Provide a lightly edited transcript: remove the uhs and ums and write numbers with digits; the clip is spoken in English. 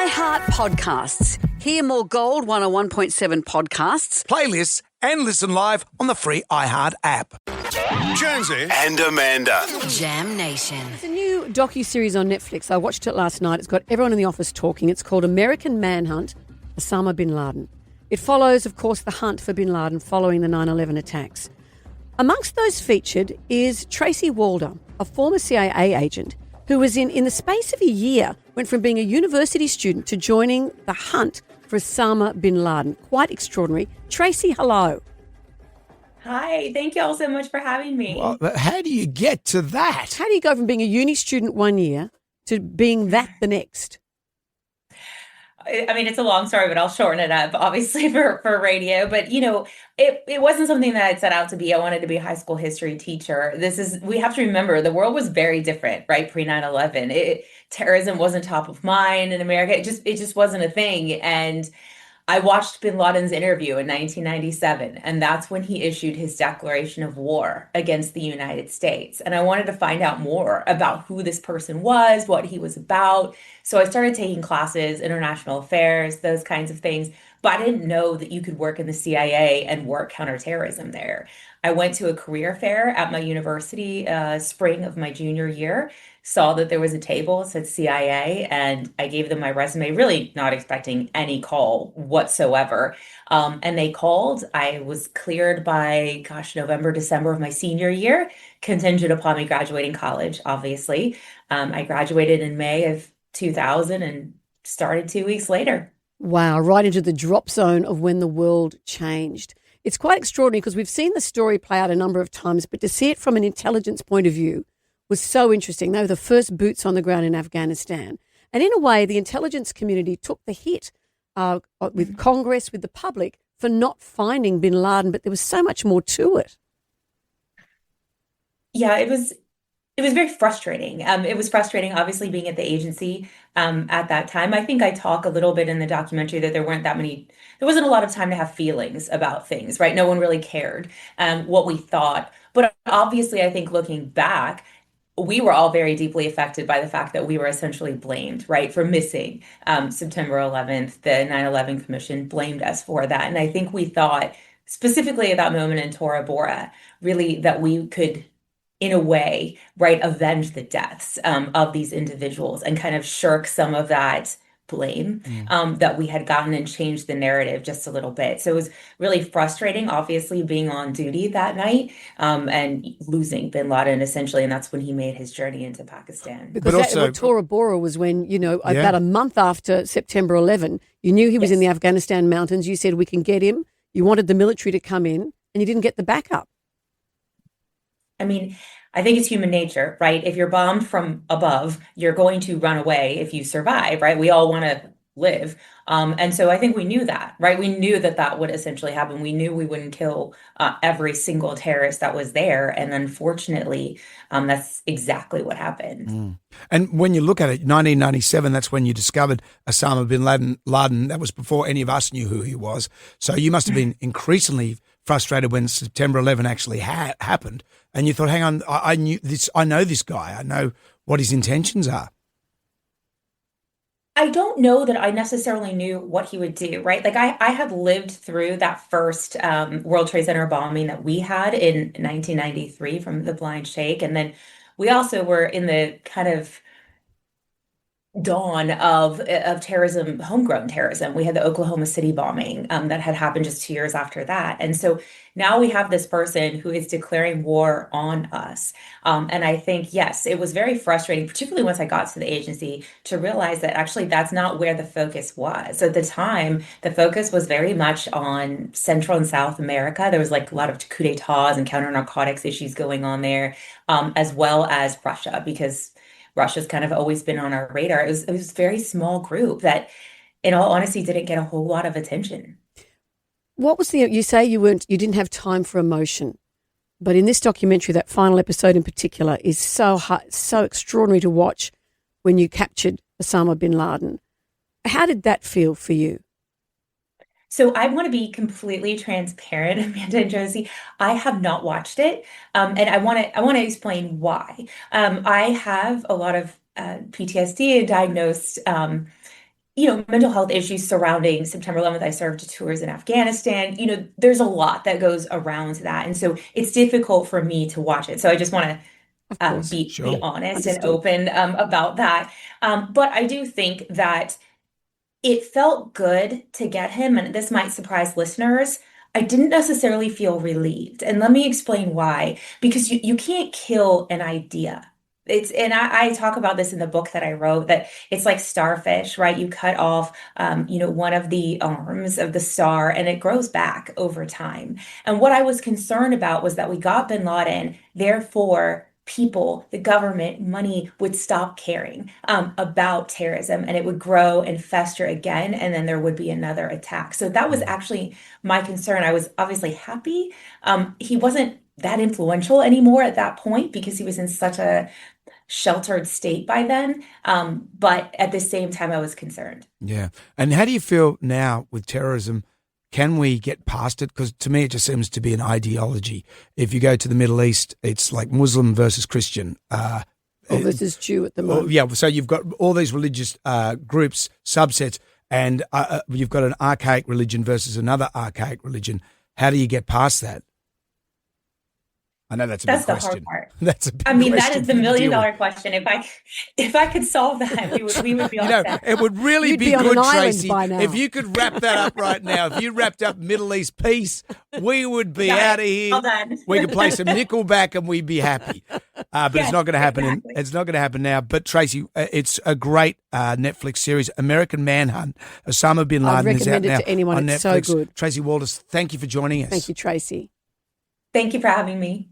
iHeart Podcasts. Hear more Gold 101.7 podcasts, playlists, and listen live on the free iHeart app. Jonesy and Amanda. Jam Nation. It's a new docu-series on Netflix. I watched it last night. It's got everyone in the office talking. It's called American Manhunt, Osama bin Laden. It follows, of course, the hunt for bin Laden following the 9/11 attacks. Amongst those featured is Tracy Walder, a former CIA agent who was in the space of a year, went from being a university student to joining the hunt for Osama bin Laden. Quite extraordinary. Tracy, hello. Hi, thank you all so much for having me. Well, but how do you get to that? How do you go from being a uni student one year to being that the next? I mean, it's a long story, but I'll shorten it up, obviously, for radio. But, you know, it wasn't something that I'd set out to be. I wanted to be a high school history teacher. We have to remember, the world was very different, right, pre 9/11. Terrorism wasn't top of mind in America. It just wasn't a thing. And I watched bin Laden's interview in 1997, and that's when he issued his declaration of war against the United States. And I wanted to find out more about who this person was, what he was about. So I started taking classes, international affairs, those kinds of things. But I didn't know that you could work in the CIA and work counterterrorism there. I went to a career fair at my university, spring of my junior year, saw that there was a table that said CIA, and I gave them my resume, really not expecting any call whatsoever. And they called. I was cleared by, November, December of my senior year, contingent upon me graduating college, obviously. I graduated in May of 2000 and started 2 weeks later. Wow, right into the drop zone of when the world changed. It's quite extraordinary because we've seen the story play out a number of times, but to see it from an intelligence point of view was so interesting. They were the first boots on the ground in Afghanistan. And in a way, the intelligence community took the hit with Congress, with the public, for not finding bin Laden, but there was so much more to it. Yeah, it was very frustrating. It was frustrating, obviously, being at the agency at that time. I think I talk a little bit in the documentary that there wasn't a lot of time to have feelings about things, right? No one really cared what we thought. But obviously, I think looking back, we were all very deeply affected by the fact that we were essentially blamed, right, for missing September 11th. The 9/11 Commission blamed us for that. And I think we thought, specifically at that moment in Tora Bora, really that we could, in a way, right, avenge the deaths of these individuals and kind of shirk some of that blame that we had gotten and change the narrative just a little bit. So it was really frustrating, obviously, being on duty that night and losing bin Laden, essentially. And that's when he made his journey into Pakistan. Because Tora Bora was when, about a month after September 11, you knew he was in the Afghanistan mountains. You said, we can get him. You wanted the military to come in and you didn't get the backup. I mean, I think it's human nature, right? If you're bombed from above, you're going to run away if you survive, right? We all want to live. And so I think we knew that, right? We knew that would essentially happen. We knew we wouldn't kill every single terrorist that was there. And unfortunately, that's exactly what happened. And when you look at it, 1997, that's when you discovered Osama bin Laden. That was before any of us knew who he was. So you must have been increasingly frustrated when September 11 actually happened. And you thought, hang on, I know this guy. I know what his intentions are. I don't know that I necessarily knew what he would do, right? Like I had lived through that first World Trade Center bombing that we had in 1993 from the Blind Sheikh. And then we also were in the kind of dawn of terrorism, homegrown terrorism. We had the Oklahoma City bombing that had happened just 2 years after that. And so now we have this person who is declaring war on us. And I think, yes, it was very frustrating, particularly once I got to the agency, to realize that actually that's not where the focus was. So at the time, the focus was very much on Central and South America. There was like a lot of coup d'etats and counter narcotics issues going on there, as well as Russia, because Russia's kind of always been on our radar. It was a very small group that, in all honesty, didn't get a whole lot of attention. What was you say you didn't have time for emotion, but in this documentary, that final episode in particular is so extraordinary to watch when you captured Osama bin Laden. How did that feel for you? So I want to be completely transparent, Amanda and Josie. I have not watched it, and I want to explain why. I have a lot of PTSD, diagnosed mental health issues surrounding September 11th. I served tours in Afghanistan. There's a lot that goes around that. And so it's difficult for me to watch it. So I just want to Of course. be Sure. honest and Understood. open about that. But I do think that it felt good to get him, and this might surprise listeners. I didn't necessarily feel relieved. And let me explain why. Because you can't kill an idea. And I talk about this in the book that I wrote, that it's like starfish, right? You cut off, one of the arms of the star and it grows back over time. And what I was concerned about was that we got bin Laden, therefore people, the government, money would stop caring about terrorism, and it would grow and fester again, and then there would be another attack. So that was actually my concern. I was obviously happy. He wasn't that influential anymore at that point because he was in such a sheltered state by then. But at the same time, I was concerned. Yeah. And how do you feel now with terrorism? Can we get past it? Because to me, it just seems to be an ideology. If you go to the Middle East, it's like Muslim versus Christian. Or versus Jew at the moment. Yeah, so you've got all these religious groups, subsets, and you've got an archaic religion versus another archaic religion. How do you get past that? I know that's a big question. That's the hard part. That's a big I mean, that question is the to deal with. million-dollar question. If I could solve that, we would be all set. It would really You'd be be on good, an island Tracy, by now. if you could wrap that up right now. If you wrapped up Middle East peace, we would be out of here. All done. We could play some Nickelback and we'd be happy. But Yes, it's not going to happen. exactly. It's not going to happen now. But Tracy, it's a great Netflix series, American Manhunt. Osama bin I'd Laden is out recommend it now to anyone. on It's Netflix. so good. Tracy Walder, thank you for joining us. Thank you, Tracy. Thank you for having me.